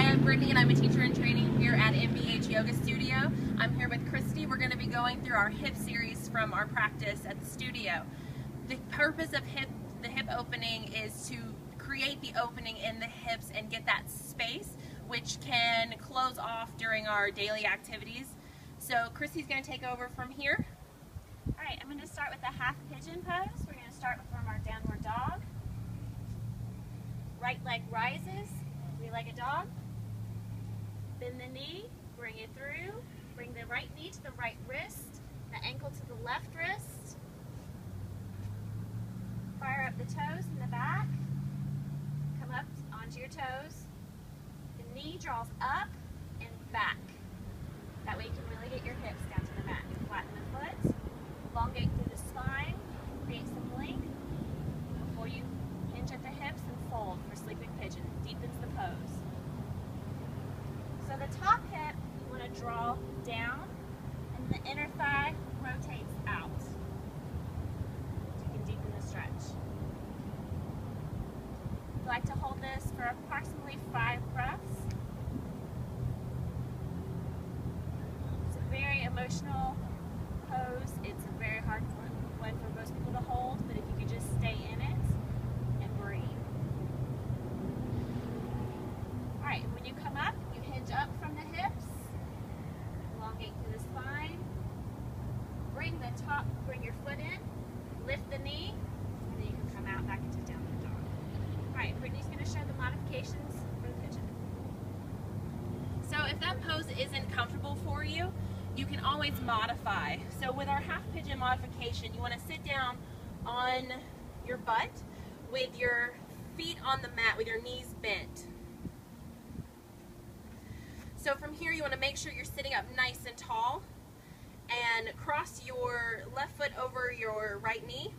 I'm Brittany and I'm a teacher in training here at MBH Yoga Studio. I'm here with Kristy. We're going to be going through our hip series from our practice at the studio. The purpose of the hip opening is to create the opening in the hips and get that space, which can close off during our daily activities. So Kristy's going to take over from here. Alright, I'm going to start with the half pigeon pose. We're going to start from our downward dog. Right leg rises, three-legged dog. Bend the knee, bring it through. Bring the right knee to the right wrist, the ankle to the left wrist. Fire up the toes in the back. Come up onto your toes. The knee draws up and back. That way you can really get your hips down to the mat. You flatten the foot, elongate through the spine, create some length before you hinge at the hips and fold for sleeping pigeon. Deepens the pose. So the top hip you want to draw down and the inner thigh rotates out. So you can deepen the stretch. You'd like to hold this for approximately 5 breaths. It's a very emotional pose. It's a very hard one for most people to hold, but if you could just stay in it and breathe. Alright, when you come up, you hinge up from the hips, elongate through the spine, bring your foot in, lift the knee, and then you can come out back into downward dog. Alright, Brittany's going to show the modifications for the pigeon. So if that pose isn't comfortable for you, you can always modify. So with our half pigeon modification, you want to sit down on your butt with your feet on the mat with your knees bent. So from here you want to make sure you're sitting up nice and tall and cross your left foot over your right knee.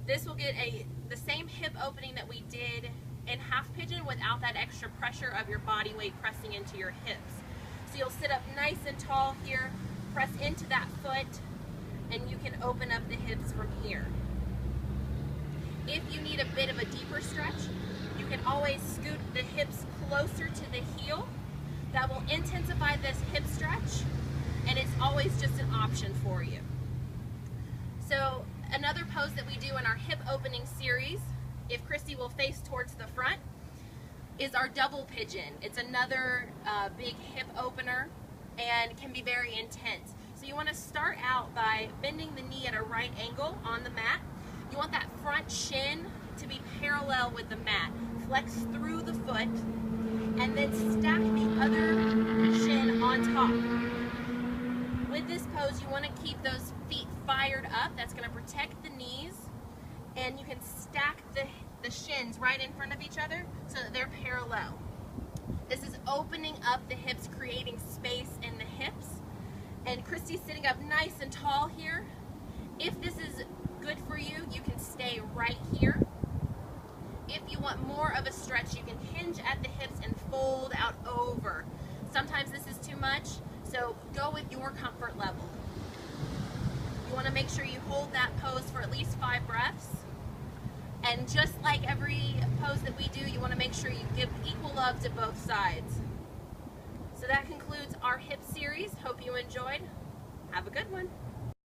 This will get the same hip opening that we did in half pigeon without that extra pressure of your body weight pressing into your hips. So you'll sit up nice and tall here, press into that foot, and you can open up the hips from here. If you need a bit of a deeper stretch, you can always scoot the hips closer to the heel. That will intensify this hip stretch, and it's always just an option for you. So another pose that we do in our hip opening series, if Kristy will face towards the front, is our double pigeon. It's another big hip opener and can be very intense. So you want to start out by bending the knee at a right angle on the mat. You want that front shin to be parallel with the mat. Flex through the foot and then stack the other shin on top. With this pose, you want to keep those feet fired up. That's going to protect the knees, and you can stack the shins right in front of each other so that they're parallel. This is opening up the hips, creating space in the hips. And Kristy's sitting up nice and tall here. If this is good for you, you can stay right here. If you want more of a stretch, you can hinge at the hips and fold out over. Sometimes this is too much, so go with your comfort level. You want to make sure you hold that pose for at least 5 breaths. And just like every pose that we do, you want to make sure you give equal love to both sides. So that concludes our hip series. Hope you enjoyed. Have a good one.